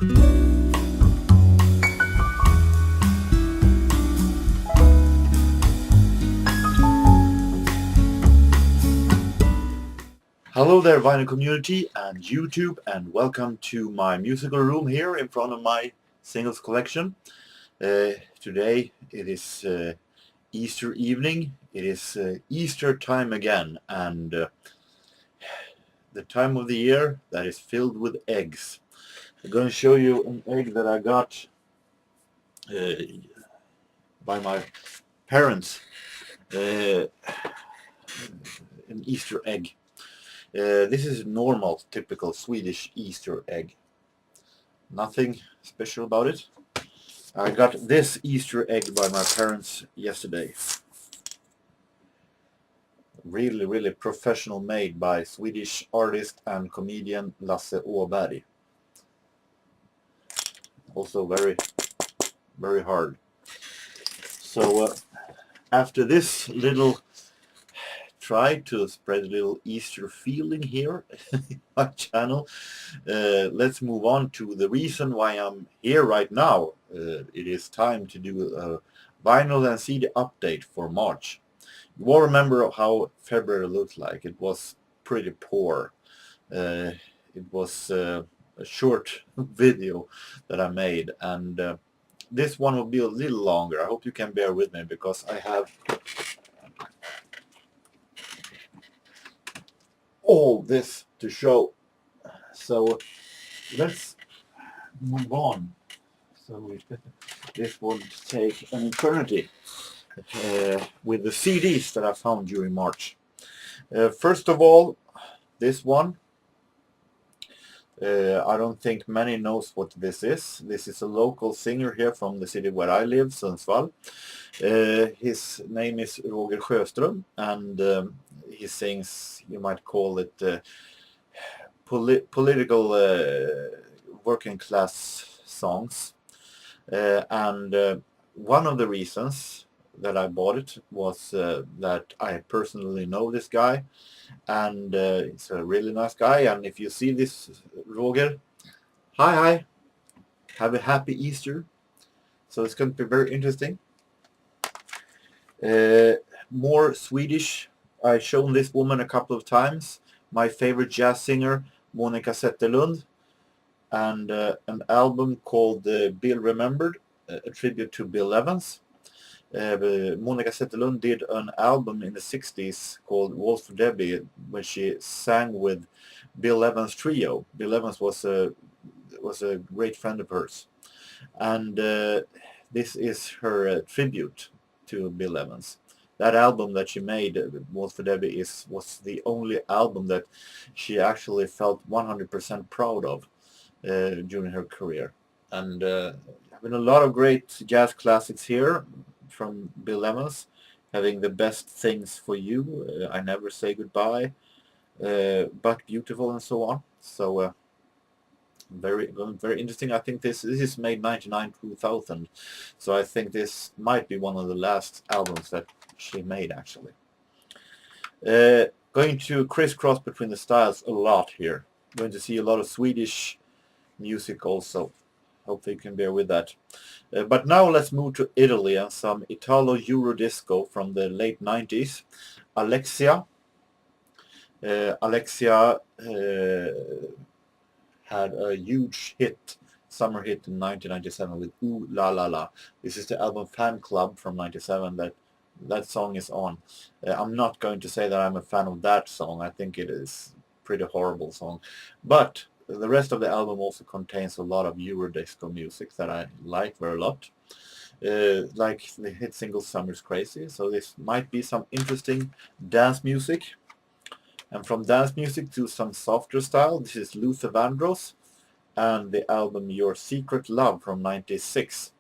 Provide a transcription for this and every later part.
Hello there, vinyl community and YouTube, and welcome to my musical room here in front of my singles collection. Today it is Easter evening. It is Easter time again, and the time of the year that is filled with eggs. I'm going to show you an egg that I got by my parents, an Easter egg. This is normal, typical Swedish Easter egg. Nothing special about it. I got this Easter egg by my parents yesterday. Really professional made by Swedish artist and comedian Lasse Åberg. Also very hard. So after this little try to spread a little Easter feeling here in my channel, let's move on to the reason why I'm here right now. It is time to do a vinyl and CD update for March. You all remember how February looked like. It was pretty poor. It was a short video that I made, and this one will be a little longer. I hope you can bear with me because I have all this to show. So let's move on. So this would take an eternity with the CDs that I found during March. First of all, this one. I don't think many knows what this is. This is a local singer here from the city where I live, Sundsvall. His name is Roger Sjöström, and he sings, you might call it political working class songs. And one of the reasons that I bought it was that I personally know this guy, and it's a really nice guy. And if you see this, Roger, hi, have a happy Easter. So it's going to be very interesting. More Swedish. I've shown this woman a couple of times. My favorite jazz singer, Monica Zetterlund, and an album called Bill Remembered, a tribute to Bill Evans. Monica Zetterlund did an album in the 60s called Waltz for Debbie, where she sang with Bill Evans trio. Bill Evans was a great friend of hers, and this is her tribute to Bill Evans. That album that she made, Waltz for Debbie, was the only album that she actually felt 100% proud of during her career. And having a lot of great jazz classics here from Bill Evans, having The Best Things for You, I Never Say Goodbye, But Beautiful, and so on. So very interesting. I think this is made 99-2000, so I think this might be one of the last albums that she made, actually. Going to crisscross between the styles a lot here. Going to see a lot of Swedish music also. Hopefully you can bear with that. But now let's move to Italy and some Italo Eurodisco from the late 90s. Alexia. Alexia had a huge hit, summer hit in 1997 with Ooh La La La. This is the album Fan Club from 97 that song is on. I'm not going to say that I'm a fan of that song. I think it is a pretty horrible song. But the rest of the album also contains a lot of Eurodisco music that I like very lot. Like the hit single Summer's Crazy. So this might be some interesting dance music. And from dance music to some softer style, this is Luther Vandross and the album Your Secret Love from 96.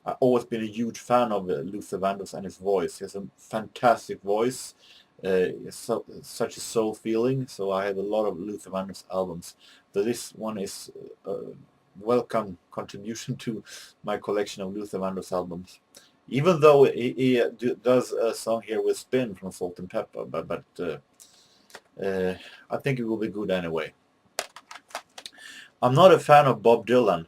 I've always been a huge fan of Luther Vandross and his voice. He has a fantastic voice, such a soul feeling. So I have a lot of Luther Vandross albums. So this one is a welcome contribution to my collection of Luther Vandross albums. Even though he does a song here with Spin from Salt and Pepper, but I think it will be good anyway. I'm not a fan of Bob Dylan,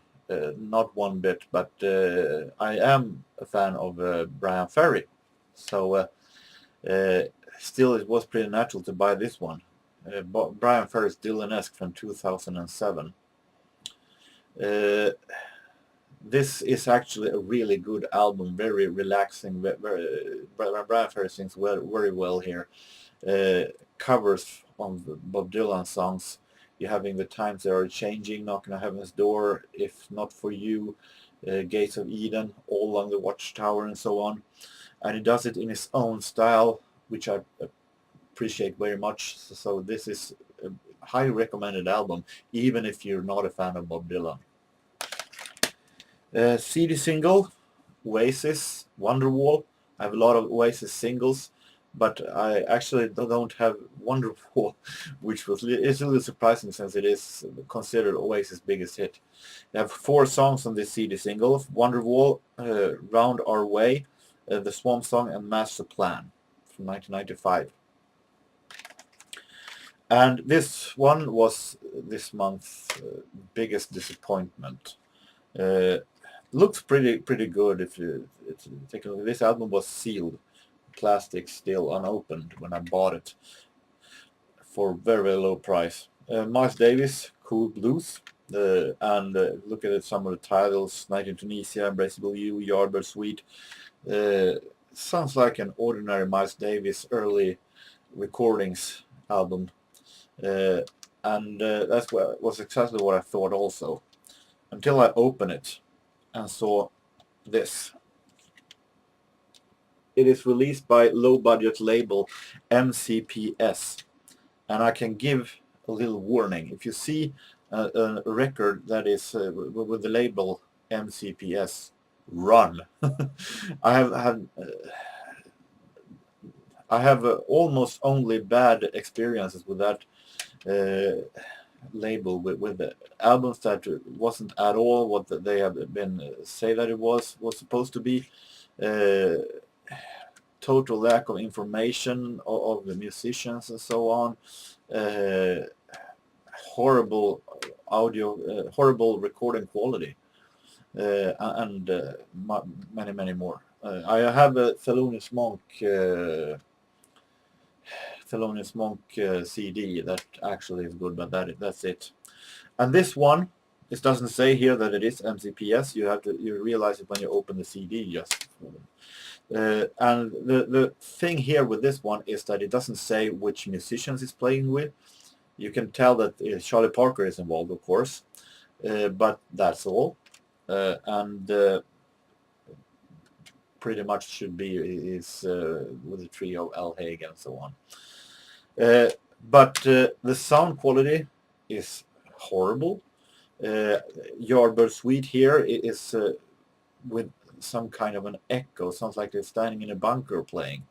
not one bit, but I am a fan of Brian Ferry. So uh, still, it was pretty natural to buy this one. Brian Ferry's Dylan-esque from 2007. This is actually a really good album, very relaxing. Brian Ferry sings very well here. Covers on Bob Dylan songs. You're having The Times They Are Changing, Knocking on Heaven's Door, If Not For You, Gates of Eden, All Along the Watchtower, and so on. And he does it in his own style, which I appreciate very much. So this is a highly recommended album, even if you're not a fan of Bob Dylan. CD single, Oasis, Wonderwall. I have a lot of Oasis singles, but I actually don't have Wonderwall, which is a little surprising since it is considered Oasis' biggest hit. I have 4 songs on this CD single: Wonderwall, Round Our Way, The Swamp Song, and Master Plan from 1995. And this one was this month's biggest disappointment. Looks pretty good if you take a look. This album was sealed, plastic still unopened when I bought it for very low price. Miles Davis, Cool Blues, and look at some of the titles: Night in Tunisia, Embraceable You, Yardbird Suite. Sounds like an ordinary Miles Davis early recordings album, and that's was exactly what I thought also, until I opened it and saw this. It is released by low-budget label MCPS, and I can give a little warning. If you see a record that is with the label MCPS, run. I have almost only bad experiences with that label, with the albums that wasn't at all what they have been say that it was supposed to be. Total lack of information of the musicians and so on. Horrible audio, horrible recording quality, and many more. I have a Thelonious Monk CD that actually is good, but that's it. And this one, it doesn't say here that it is MCPS. You realize it when you open the CD. Just and the thing here with this one is that it doesn't say which musicians it's playing with. You can tell that Charlie Parker is involved, of course, but that's all. And pretty much should be is with the trio Al Haig and so on. But the sound quality is horrible. Yardbird Suite here is with some kind of an echo. Sounds like they're standing in a bunker playing.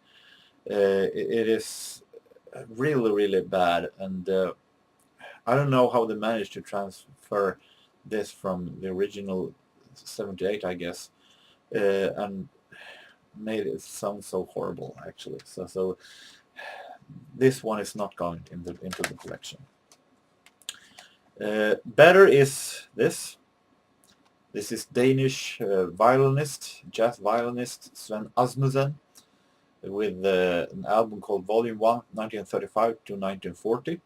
It is really bad, and I don't know how they managed to transfer this from the original 78, I guess, and made it sound so horrible actually. So this one is not going into the collection. Better is this. This is Danish jazz violinist Sven Asmussen, with an album called Volume 1, 1935 to 1940,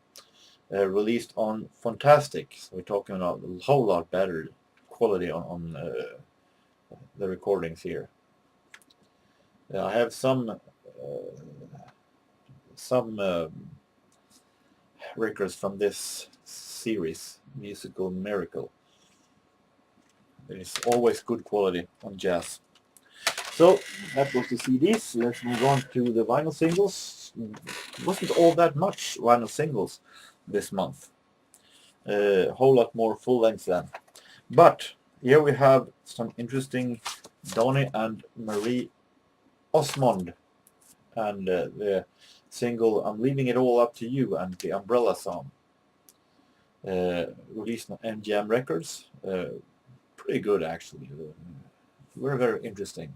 released on Fantastic. So we're talking about a whole lot better quality on the recordings here. I have some records from this series, Musical Miracle. There is always good quality on jazz. So that was the CDs. Let's move on to the vinyl singles. Wasn't all that much vinyl singles this month. A whole lot more full length then. But here we have some interesting Donny and Marie Osmond, and the single I'm Leaving It All Up to You and the Umbrella Song, released on MGM Records. Pretty good actually, very interesting.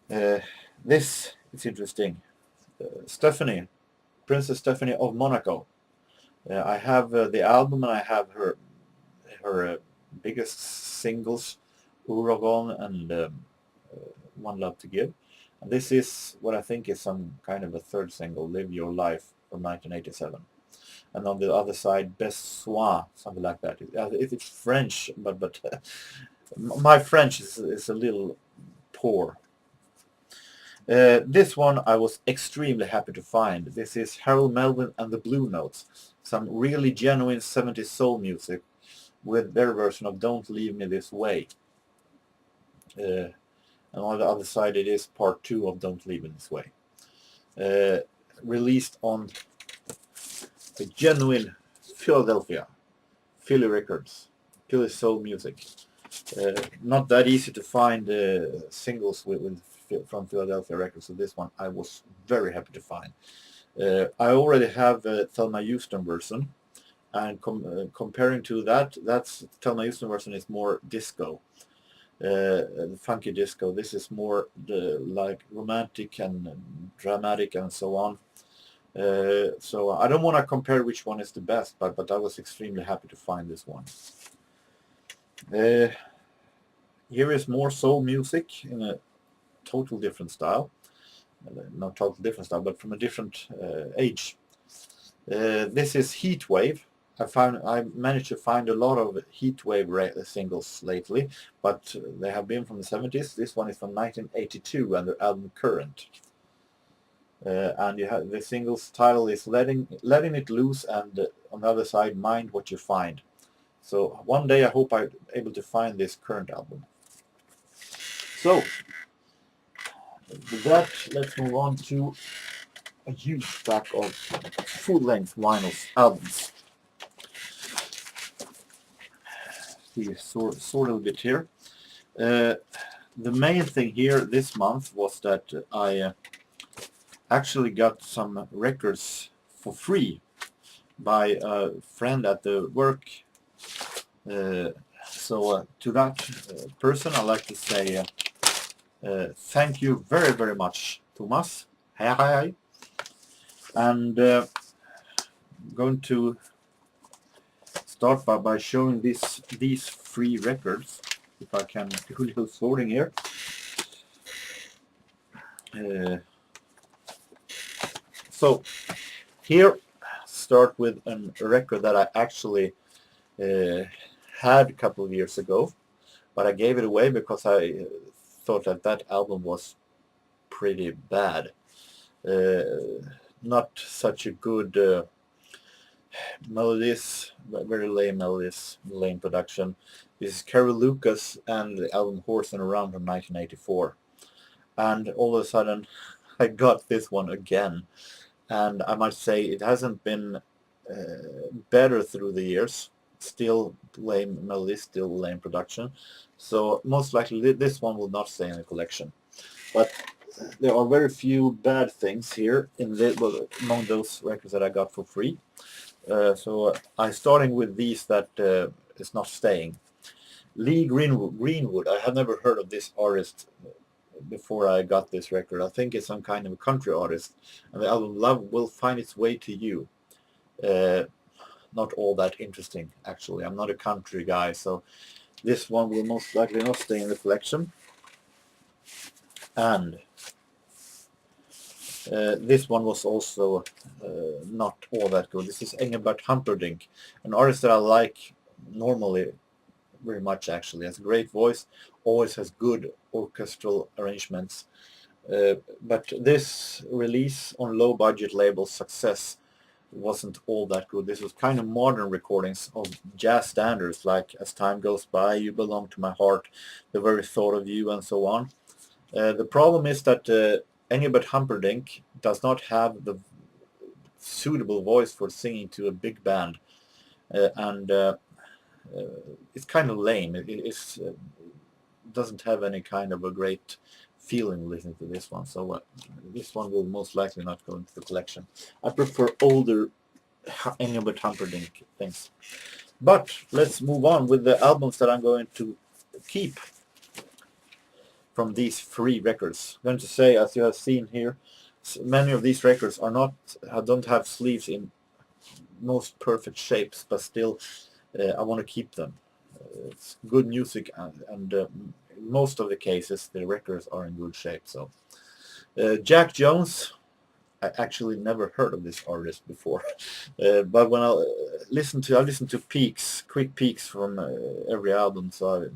This is interesting. Stephanie, Princess Stephanie of Monaco, I have the album, and I have her biggest singles, Uragon and One Love to Give. And this is what I think is some kind of a third single, Live Your Life, from 1987. And on the other side, Besoin, something like that. It's French, but my French is a little poor. This one I was extremely happy to find. This is Harold Melvin and the Blue Notes, some really genuine 70s soul music with their version of Don't Leave Me This Way. And on the other side it is part 2 of Don't Leave Me This Way. Released on the genuine Philly Records, Philly soul music. Not that easy to find singles from Philadelphia Records, so this one I was very happy to find. I already have a Thelma Houston version, and comparing to that's Thelma Houston version is more disco, the funky disco. This is more like romantic and dramatic and so on. So I don't want to compare which one is the best, but I was extremely happy to find this one. Here is more soul music in a total different style. Not total different style, but from a different age. This is Heatwave. I managed to find a lot of Heatwave singles lately, but they have been from the 70s. This one is from 1982 and their album Current. And you have the singles title is Letting It Loose, and on the other side, Mind What You Find. So one day I hope I'm able to find this Current album. So with that, let's move on to a huge stack of full-length vinyl albums. We sort a bit here. The main thing here this month was that I actually got some records for free by a friend at the work. So to that person, I'd like to say thank you very, very much, Thomas. Hi. And I'm going to start by showing these free records, if I can do a little sorting here. So here, start with a record that I actually had a couple of years ago, but I gave it away because I thought that album was pretty bad. Not such a good melodies, very lame melodies, lame production. This is Carol Lucas and the album Horse and Around from 1984. And all of a sudden I got this one again. And I must say it hasn't been better through the years. Still lame melodies, still lame production. So most likely this one will not stay in the collection. But there are very few bad things here among those records that I got for free. So I'm starting with these that is not staying. Lee Greenwood. I have never heard of this artist before I got this record. I think it's some kind of a country artist. And the album Love Will Find Its Way to You. Not all that interesting, actually. I'm not a country guy, so this one will most likely not stay in the collection. And this one was also not all that good. This is Engelbert Humperdinck, an artist that I like normally very much, actually. Has a great voice, always has good orchestral arrangements. But this release on low-budget label Success wasn't all that good. This was kind of modern recordings of jazz standards like As Time Goes By, You Belong to My Heart, The Very Thought of You, and so on. The problem is that Engelbert Humperdinck does not have the suitable voice for singing to a big band, and it's kind of lame. It doesn't have any kind of a great feeling listening to this one, so this one will most likely not go into the collection. I prefer older Engelbert Humperdinck things. But let's move on with the albums that I'm going to keep from these free records. I'm going to say, as you have seen here, many of these records are don't have sleeves in most perfect shapes, but still I want to keep them. It's good music, and in most of the cases the records are in good shape. So Jack Jones, I actually never heard of this artist before, but when I listen to peaks, quick peaks from every album, so I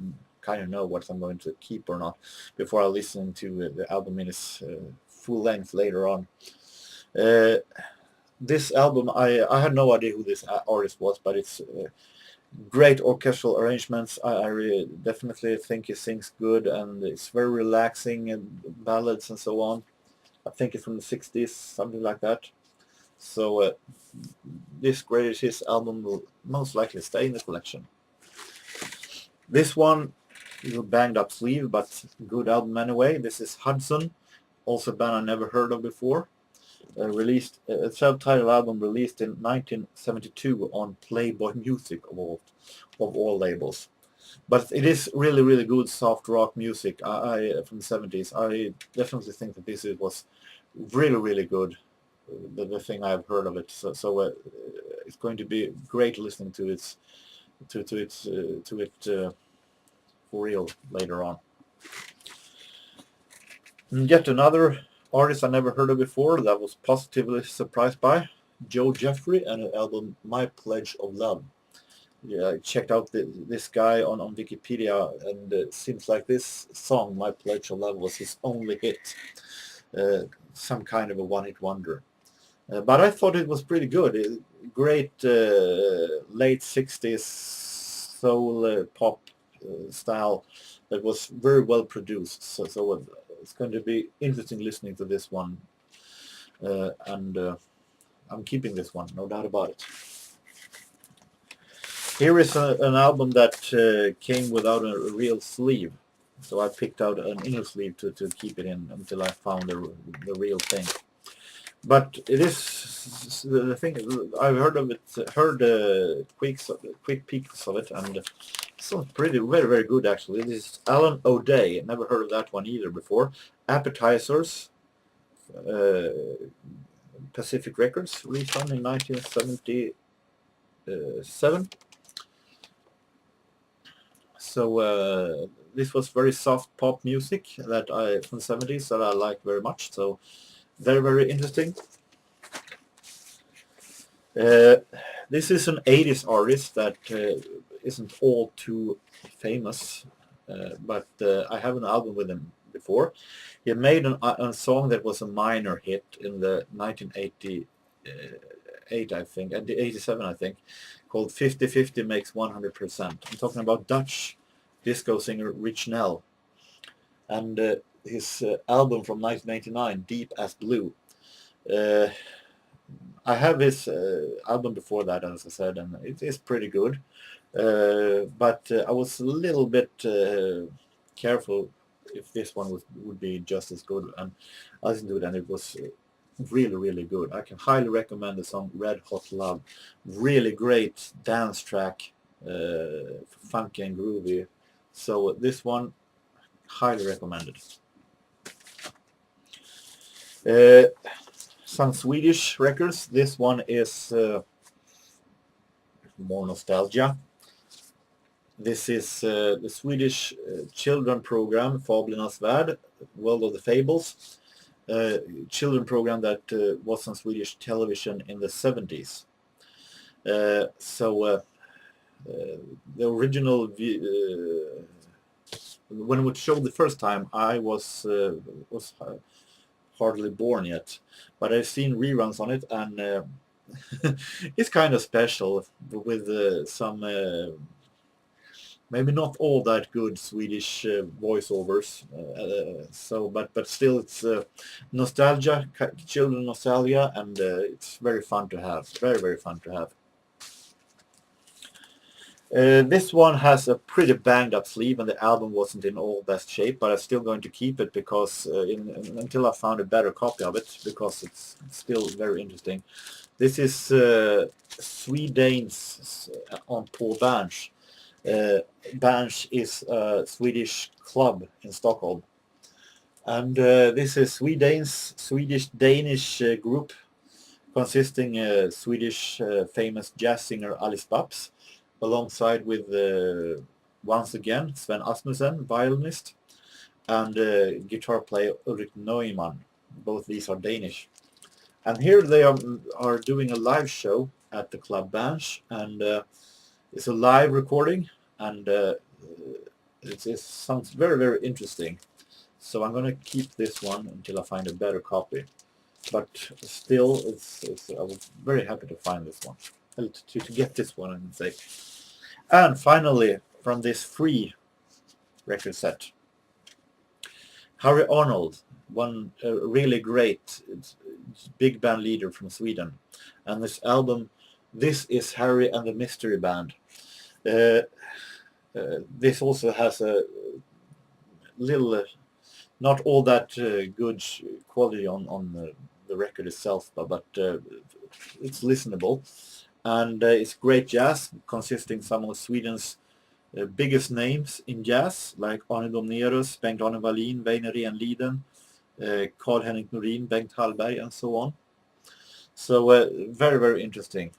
kind of know what I'm going to keep or not before I listen to the album in its full length later on. Uh, this album, I had no idea who this artist was, but it's great orchestral arrangements. I really definitely think he sings good, and it's very relaxing, and ballads and so on. I think it's from the 60s, something like that. So this greatest hits album will most likely stay in the collection. This one is a banged up sleeve, but good album anyway. This is Hudson, also a band I never heard of before. Released a self-titled album released in 1972 on Playboy Music of all labels. But it is really good soft rock music from the 70s. I definitely think that this was really good. The thing I've heard of it, so it's going to be great listening to it for real later on. And yet another artist I never heard of before that I was positively surprised by, Joe Jeffrey and an album My Pledge of Love. Yeah, I checked out this guy on Wikipedia, and it seems like this song, My Pledge of Love, was his only hit. Some kind of a one-hit wonder. But I thought it was pretty good. Great late 60s soul pop style that was very well produced. So it's going to be interesting listening to this one. And I'm keeping this one, no doubt about it. Here is an album that came without a real sleeve. So I picked out an inner sleeve to keep it in until I found the real thing. But it is the thing. I've heard of it, quick peeks of it, and it sounds very good actually. This is Alan O'Day. Never heard of that one either before. Appetizers, Pacific Records, released on in 1977. So this was very soft pop music that from the 70s that I like very much. So very interesting. This is an 80s artist that isn't all too famous, but I have an album with him before. He made a song that was a minor hit in the 1988, I think, and the 87, I think, called 50-50 Makes 100%. I'm talking about Dutch disco singer Rich Nell, and his album from 1989, Deep as Blue. I have his album before that, as I said, and it is pretty good. But I was a little bit careful if this one would be just as good, and I listened to it, and it was really good. I can highly recommend the song Red Hot Love. Really great dance track, funky and groovy. So this one, highly recommended. Some Swedish records. This one is more nostalgia. This is the Swedish children program Fablernas Värld, World of the Fables, children program that was on Swedish television in the 70s. So the original when it was showed the first time, I was hardly born yet, but I've seen reruns on it, and it's kind of special with some maybe not all that good Swedish voiceovers. So, but still, it's nostalgia, children nostalgia, and it's very fun to have. Very fun to have. This one has a pretty banged up sleeve, and the album wasn't in all best shape, but I'm still going to keep it because until I found a better copy of it, because it's still very interesting. This is Swedanes on På Berns. Berns is a Swedish club in Stockholm, and this is Swedish-Danish group consisting Swedish famous jazz singer Alice Babs, alongside with once again Sven Asmussen, violinist, and guitar player Ulrik Neumann. Both these are Danish. And here they are doing a live show at the Club Bench, and it's a live recording, and it sounds very, very interesting. So I'm going to keep this one until I find a better copy. But still, I was very happy to find this one, to get this one, I can say. And finally, from this free record set, Harry Arnold, one really great big band leader from Sweden, and this album, This is Harry and the Mystery Band. This also has a little, not all that good quality on the record itself, but it's listenable, and it's great jazz, consisting some of Sweden's biggest names in jazz, like Arne Domnerus, Bengt-Arne Wallin, Väinö Renliden, Carl-Henrik Norin, Bengt Hallberg, and so on. So very, very interesting.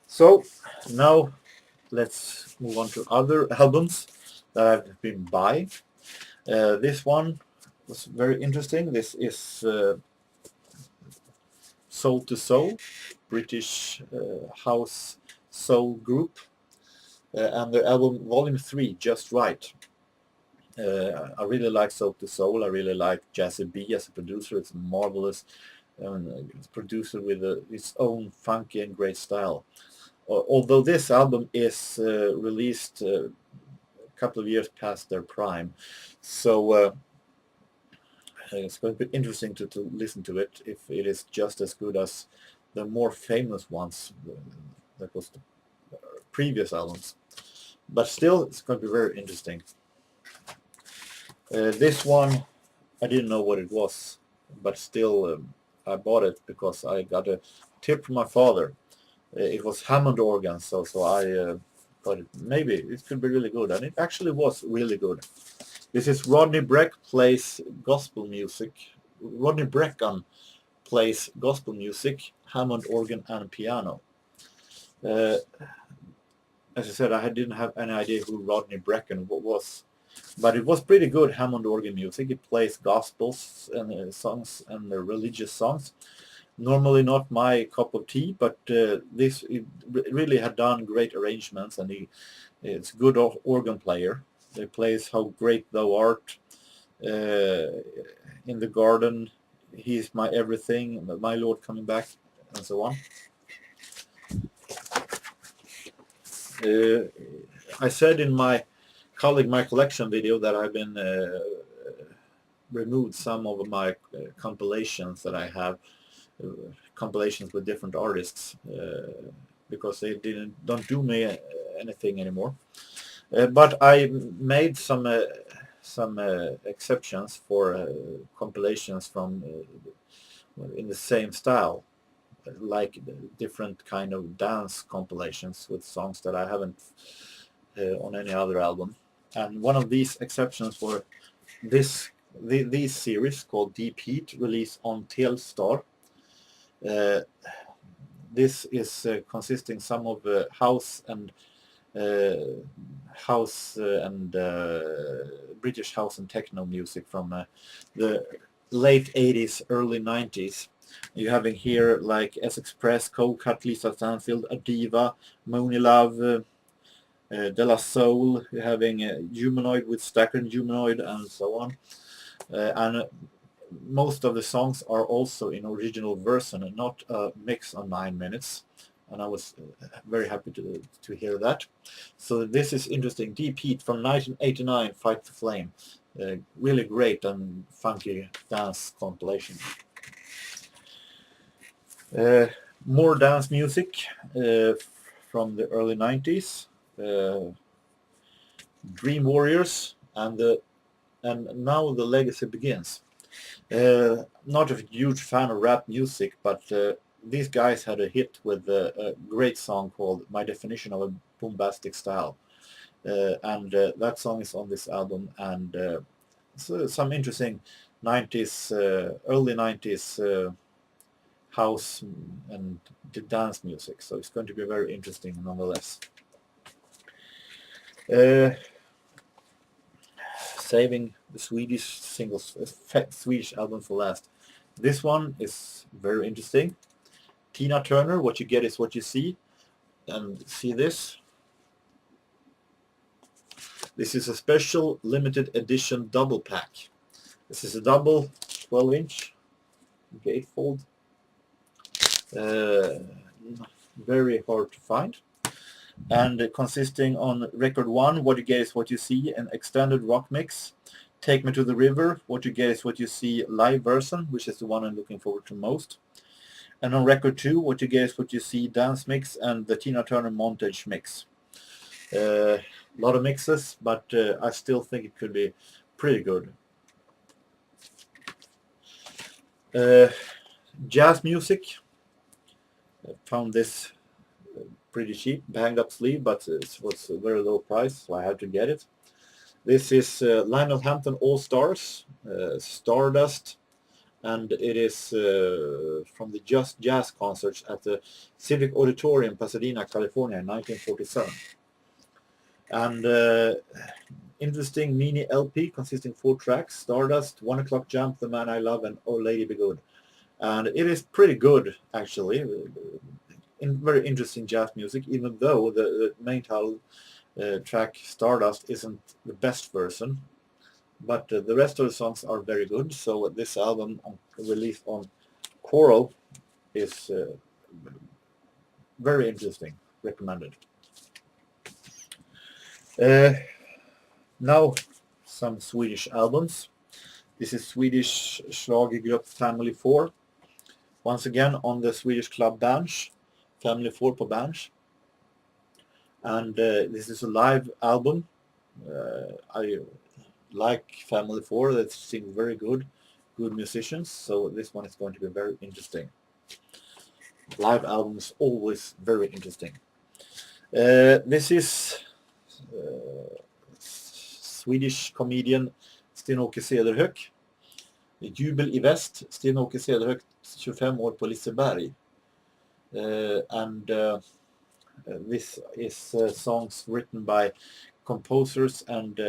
So now let's move on to other albums that I've been buying. This one was very interesting. This is Soul to Soul, British house soul group, and their album Volume 3, Just Right. I really like Soul to Soul. I really like Jazzy B as a producer. It's marvelous. It's a producer with its own funky and great style. Although this album is released a couple of years past their prime, so it's going to be interesting to listen to it, if it is just as good as the more famous ones that was the previous albums. But still, it's going to be very interesting. This one, I didn't know what it was, but still I bought it because I got a tip from my father. It was Hammond organ, so I thought maybe it could be really good, and it actually was really good. This is Rodney Breck plays gospel music. Rodney Breckan plays gospel music, Hammond organ and piano. As I said, I didn't have any idea who Rodney Breckan was, but it was pretty good Hammond organ music. It plays gospels and songs and religious songs. Normally not my cup of tea, but this really had done great arrangements, and it's good organ player. He plays How Great Thou Art, In the Garden, He is My Everything, My Lord Coming Back, and so on. I said in my colleague my collection video that I've been removed some of my compilations that I have, compilations with different artists, because they don't do me anything anymore. But I made some exceptions for compilations from in the same style, like different kind of dance compilations with songs that I haven't on any other album. And one of these exceptions were these series called Deep Heat, released on Telstar. This is consisting some of house and British house and techno music from the late 80s, early 90s. You're having here like S-Express, Cold Cut, Lisa Stanfield, Adiva, Mooney Love, De La Soul. You're having Humanoid with Stacker Humanoid, and so on. And most of the songs are also in original version and not a mix on 9 minutes. And I was very happy to hear that. So this is interesting. Deep Heat from 1989, Fight the Flame. Really great and funky dance compilation. More dance music from the early 90s. Dream Warriors, and Now the Legacy Begins. Not a huge fan of rap music, but these guys had a hit with a great song called My Definition of a Bombastic Style. And that song is on this album, and so some interesting 90s, early 90s house and the dance music. So it's going to be very interesting nonetheless. Saving the Swedish singles, Swedish album for last. This one is very interesting. Tina Turner, What You Get Is What You See. And see this? This is a special limited edition double pack. This is a double 12-inch gatefold. Very hard to find. And consisting on record 1, What You Get Is What You See, an extended rock mix. Take Me to the River, What You Get Is What You See live version, which is the one I'm looking forward to most. And on record 2, What You Get Is What You See dance mix and the Tina Turner montage mix. A lot of mixes, but I still think it could be pretty good. Jazz music. I found this pretty cheap, banged up sleeve, but it was a very low price, so I had to get it. This is Lionel Hampton All Stars, Stardust, and it is from the Just Jazz concerts at the Civic Auditorium, Pasadena, California in 1947. And interesting mini LP consisting 4 tracks, Stardust, 1 O'Clock Jump, The Man I Love, and Oh Lady Be Good. And it is pretty good, actually. Very interesting jazz music, even though the main title track Stardust isn't the best version, but the rest of the songs are very good. So this album released on Coral is very interesting, recommended. Now some Swedish albums. This is Swedish Schlagergrupp Family 4, once again on the Swedish club Berns. Family 4 på Berns. And this is a live album. I like Family 4. They sing very good musicians. So this one is going to be very interesting. Live albums always very interesting. This is Swedish comedian Sten-Åke Cederhök. Jubel i väst. Sten-Åke Cederhök, 25 år på Liseberg. This is songs written by composers and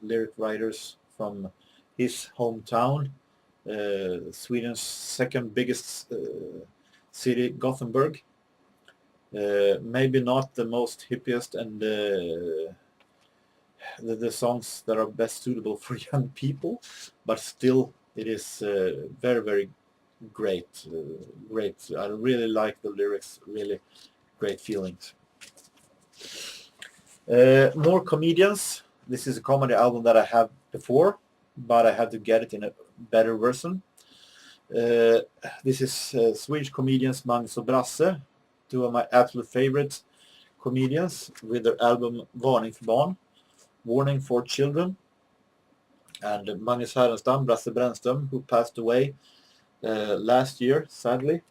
lyric writers from his hometown, Sweden's second biggest city, Gothenburg. Maybe not the most hippiest and the songs that are best suitable for young people, but still it is very, very great. I really like the lyrics, really great feelings. More comedians. This is a comedy album that I have before, but I had to get it in a better version. This is Swedish comedians Magnus och Brasse, 2 of my absolute favorite comedians, with their album Varning för barn, Warning for Children. And Magnus Härenstam, Brasse Brännström, who passed away last year, sadly,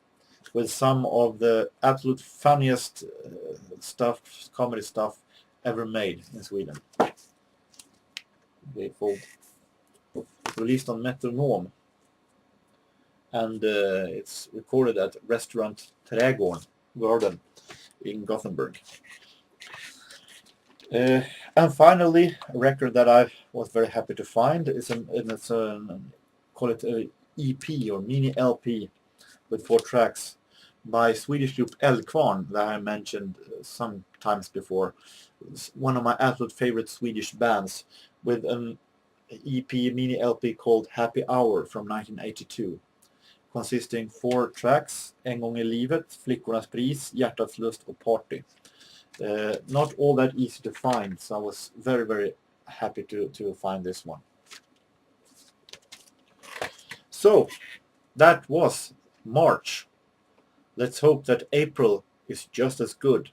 with some of the absolute funniest comedy stuff ever made in Sweden. Released on Metronome, and it's recorded at Restaurant Trädgården in Gothenburg. And finally, a record that I was very happy to find is call it a EP or mini LP with 4 tracks by Swedish group Eldkvarn that I mentioned sometimes before. It's one of my absolute favorite Swedish bands, with an EP mini LP called Happy Hour from 1982, consisting 4 tracks: En gång i livet, Flickornas pris, Hjärtats lust och Party. Not all that easy to find, so I was very, very happy to find this one. So that was March. Let's hope that April is just as good.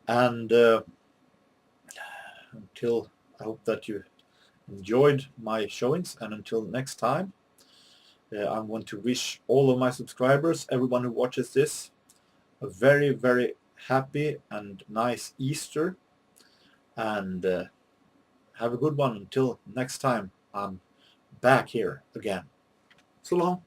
And I hope that you enjoyed my showings, and until next time, I want to wish all of my subscribers, everyone who watches this, a very, very happy and nice Easter, and have a good one until next time I'm back here again. So long.